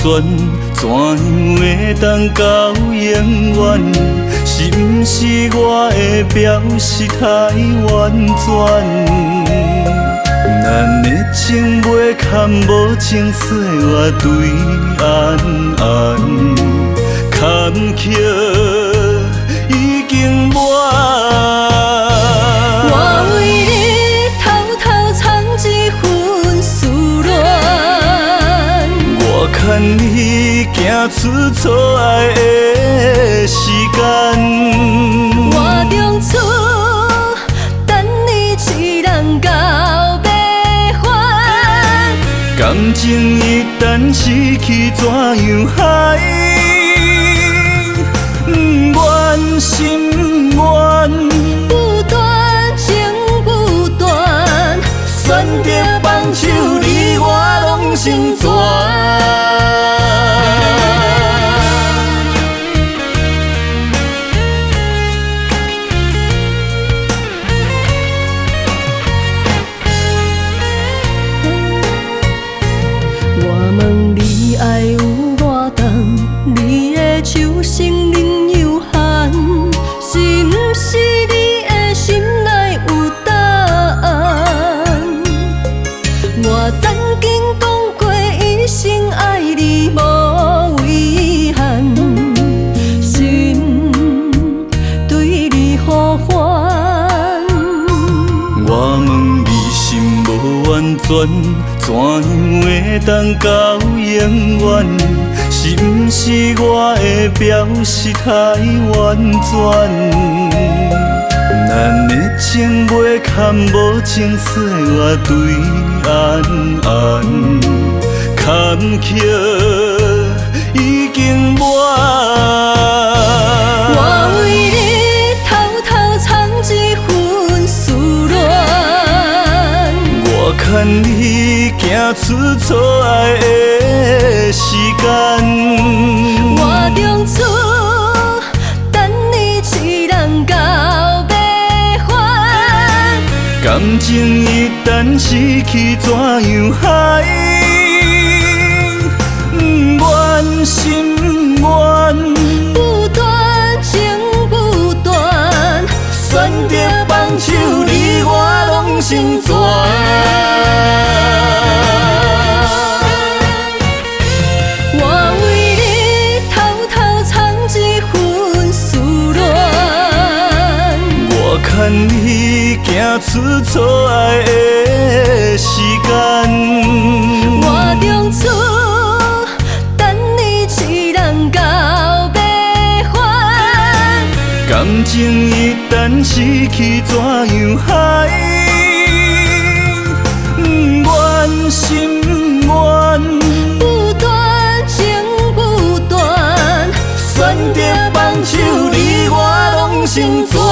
全，怎样会当到永远？是毋是我的表示太婉转？咱的情袂堪无情岁月对安安，坎坷已经满。我为你偷偷藏一份思恋，我牵你行出错爱的时间。我当初等你一人到要还，感情一旦失去，怎样还？不愿心愿，不断情不断，选择放手，你我拢成全。我问你爱有我重，你的手心灵有限，是毋是你的心内有答案？我曾经讲过一生爱你无遗憾，心对你呼唤。我问你心无完全，怎样会当到永远？是毋是我的表示太婉转？咱的情袂堪无情岁月对安安，坎坷已经满。我为你偷偷藏一份思恋，我牵你行出错爱的时间。我当初等你一人到要还，感情一旦失去，怎样还？不愿心愿，不断情不断，选择放手，你我拢成全。我为你偷偷藏一份思恋，我牵你行出错爱的时间。我当初等你一人到要还，感情一旦失去，怎样还？不愿心愿，不断情不断，选择放手，你我拢成全。